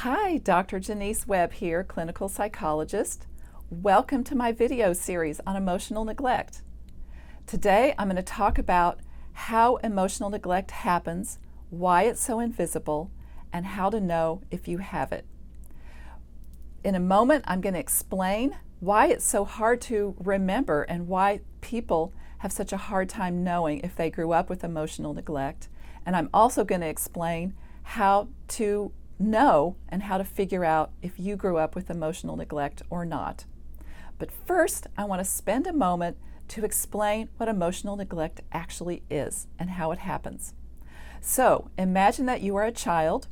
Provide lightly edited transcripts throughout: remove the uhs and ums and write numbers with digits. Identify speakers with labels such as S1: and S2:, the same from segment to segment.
S1: Hi, Dr. Jonice Webb here, clinical psychologist. Welcome to my video series on emotional neglect. Today I'm going to talk about how emotional neglect happens, why it's so invisible, and how to know if you have it. In a moment, I'm going to explain why it's so hard to remember and why people have such a hard time knowing if they grew up with emotional neglect. And I'm also going to explain how to know and how to figure out if you grew up with emotional neglect or not. But first, I want to spend a moment to explain what emotional neglect actually is and how it happens. So, imagine that you are a child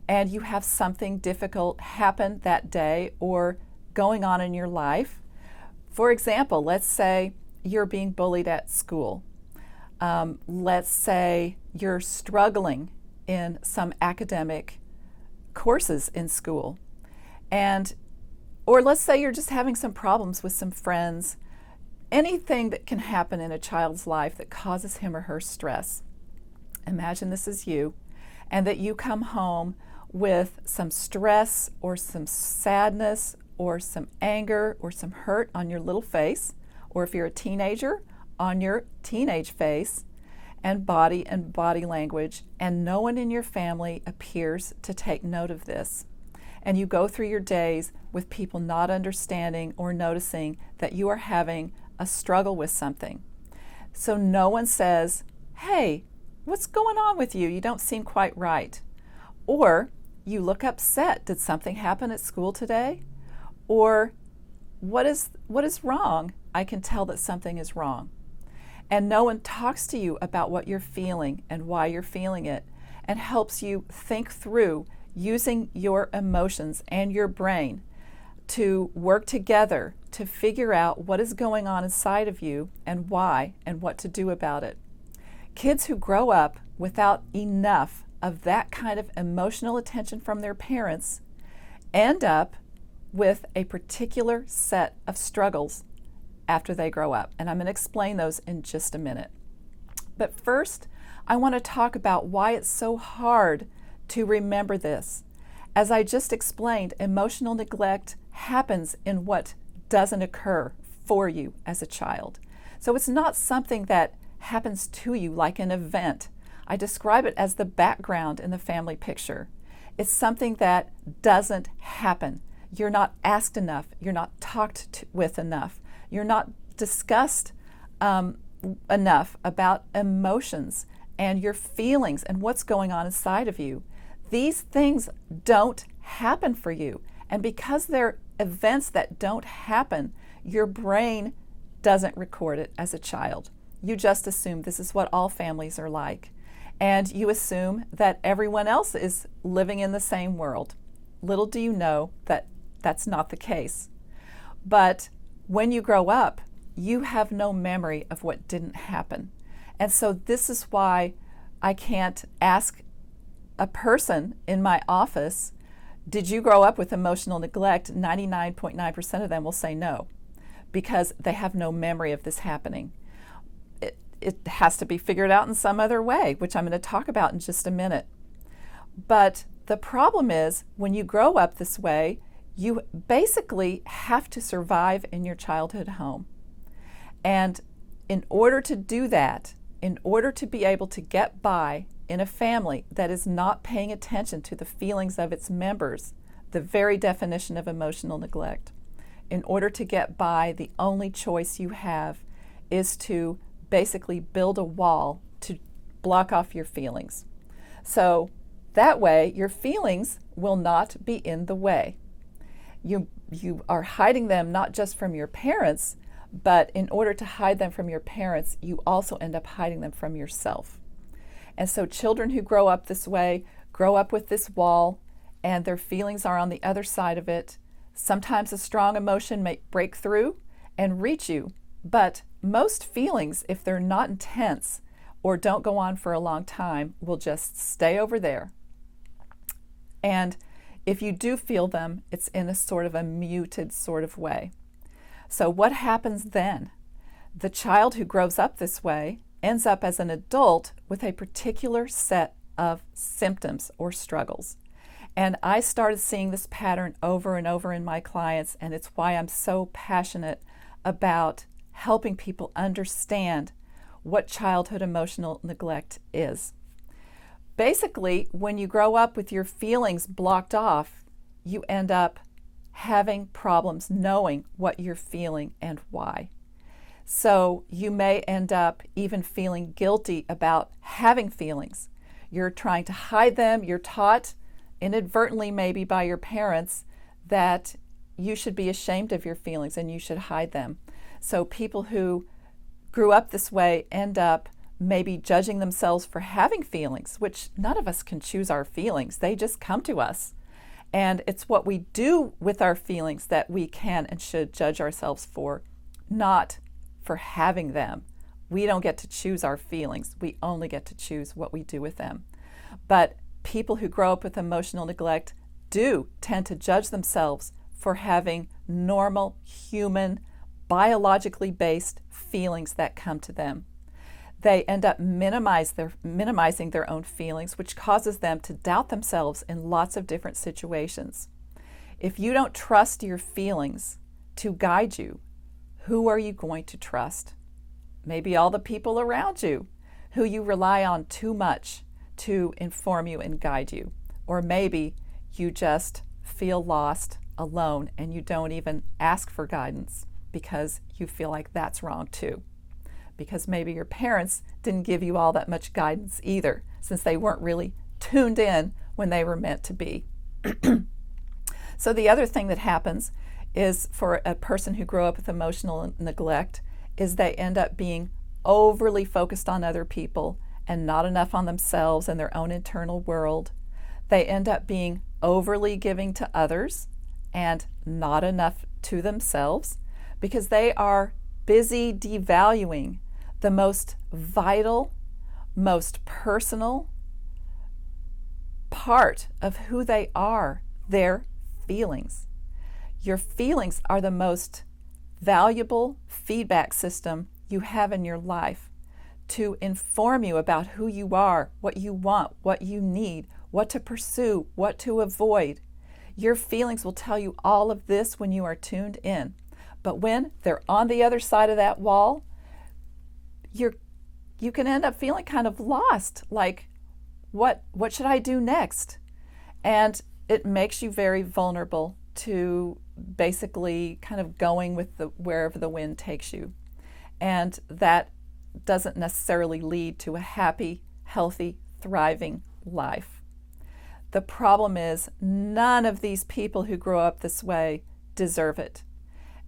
S1: and you have something difficult happen that day or going on in your life. For example, let's say you're being bullied at school. Let's say you're struggling in some academic courses in school, or let's say you're just having some problems with some friends. Anything that can happen in a child's life that causes him or her stress. Imagine this is you, and that you come home with some stress or some sadness or some anger or some hurt on your little face, or if you're a teenager, on your teenage face, and body language, and no one in your family appears to take note of this. And you go through your days with people not understanding or noticing that you are having a struggle with something. So no one says, "Hey, what's going on with you? You don't seem quite right." Or you look upset. Did something happen at school today? Or what is wrong? I can tell that something is wrong. And no one talks to you about what you're feeling and why you're feeling it, and helps you think through using your emotions and your brain to work together to figure out what is going on inside of you and why and what to do about it. Kids who grow up without enough of that kind of emotional attention from their parents end up with a particular set of struggles after they grow up. And I'm going to explain those in just a minute. But first, I want to talk about why it's so hard to remember this. As I just explained, emotional neglect happens in what doesn't occur for you as a child. So it's not something that happens to you like an event. I describe it as the background in the family picture. It's something that doesn't happen. You're not asked enough. You're not talked with enough. You're not discussed enough about emotions and your feelings and what's going on inside of you. These things don't happen for you. And because they're events that don't happen, your brain doesn't record it as a child. You just assume this is what all families are like. And you assume that everyone else is living in the same world. Little do you know that that's not the case. But when you grow up, you have no memory of what didn't happen. And so this is why I can't ask a person in my office, "Did you grow up with emotional neglect?" 99.9% of them will say no, because they have no memory of this happening. It has to be figured out in some other way, which I'm going to talk about in just a minute. But the problem is, when you grow up this way, you basically have to survive in your childhood home. And in order to do that, in order to be able to get by in a family that is not paying attention to the feelings of its members, the very definition of emotional neglect, in order to get by, the only choice you have is to basically build a wall to block off your feelings. So that way, your feelings will not be in the way. You are hiding them not just from your parents, but in order to hide them from your parents, you also end up hiding them from yourself. And so children who grow up this way grow up with this wall, and their feelings are on the other side of it. Sometimes a strong emotion may break through and reach you, but most feelings, if they're not intense or don't go on for a long time, will just stay over there. And if you do feel them, it's in a sort of a muted sort of way. So what happens then? The child who grows up this way ends up as an adult with a particular set of symptoms or struggles. And I started seeing this pattern over and over in my clients, and it's why I'm so passionate about helping people understand what childhood emotional neglect is. Basically, when you grow up with your feelings blocked off, you end up having problems knowing what you're feeling and why. So you may end up even feeling guilty about having feelings. You're trying to hide them. You're taught inadvertently, maybe by your parents, that you should be ashamed of your feelings and you should hide them. So people who grew up this way end up maybe judging themselves for having feelings, which none of us can choose our feelings. They just come to us. And it's what we do with our feelings that we can and should judge ourselves for, not for having them. We don't get to choose our feelings. We only get to choose what we do with them. But people who grow up with emotional neglect do tend to judge themselves for having normal, human, biologically based feelings that come to them. They end up minimizing their own feelings, which causes them to doubt themselves in lots of different situations. If you don't trust your feelings to guide you, who are you going to trust? Maybe all the people around you who you rely on too much to inform you and guide you. Or maybe you just feel lost, alone, and you don't even ask for guidance because you feel like that's wrong too. Because maybe your parents didn't give you all that much guidance either, since they weren't really tuned in when they were meant to be. So the other thing that happens is for a person who grew up with emotional neglect is they end up being overly focused on other people and not enough on themselves and their own internal world. They end up being overly giving to others and not enough to themselves because they are busy devaluing the most vital, most personal part of who they are, their feelings. Your feelings are the most valuable feedback system you have in your life to inform you about who you are, what you want, what you need, what to pursue, what to avoid. Your feelings will tell you all of this when you are tuned in. But when they're on the other side of that wall, you can end up feeling kind of lost, like, what should I do next? And it makes you very vulnerable to basically kind of going with wherever the wind takes you. And that doesn't necessarily lead to a happy, healthy, thriving life. The problem is none of these people who grow up this way deserve it.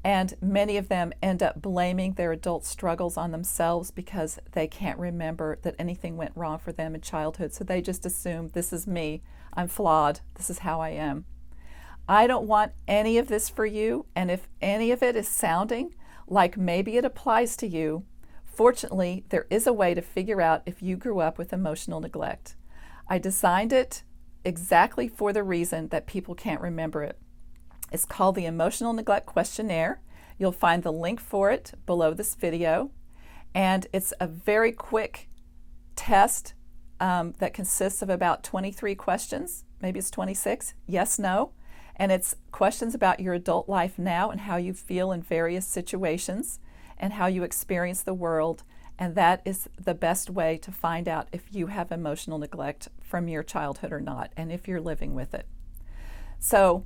S1: And many of them end up blaming their adult struggles on themselves because they can't remember that anything went wrong for them in childhood. So they just assume, this is me, I'm flawed, this is how I am. I don't want any of this for you, and if any of it is sounding like maybe it applies to you, fortunately, there is a way to figure out if you grew up with emotional neglect. I designed it exactly for the reason that people can't remember it. It's called the Emotional Neglect Questionnaire. You'll find the link for it below this video. And it's a very quick test that consists of about 23 questions. Maybe it's 26. Yes, no. And it's questions about your adult life now and how you feel in various situations and how you experience the world. And that is the best way to find out if you have emotional neglect from your childhood or not, and if you're living with it. So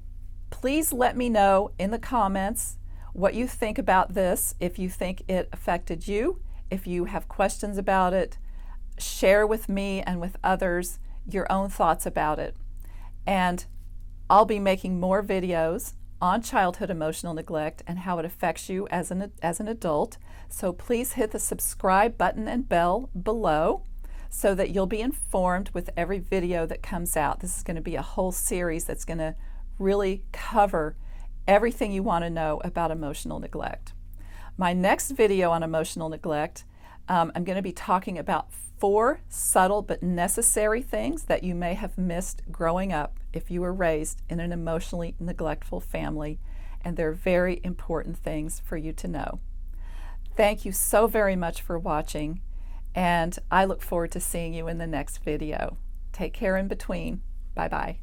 S1: please let me know in the comments what you think about this, if you think it affected you, if you have questions about it. Share with me and with others your own thoughts about it. And I'll be making more videos on childhood emotional neglect and how it affects you as an adult. So please hit the subscribe button and bell below so that you'll be informed with every video that comes out. This is going to be a whole series that's going to really cover everything you want to know about emotional neglect. My next video on emotional neglect, I'm going to be talking about 4 subtle but necessary things that you may have missed growing up if you were raised in an emotionally neglectful family, and they're very important things for you to know. Thank you so very much for watching, and I look forward to seeing you in the next video. Take care in between. Bye-bye.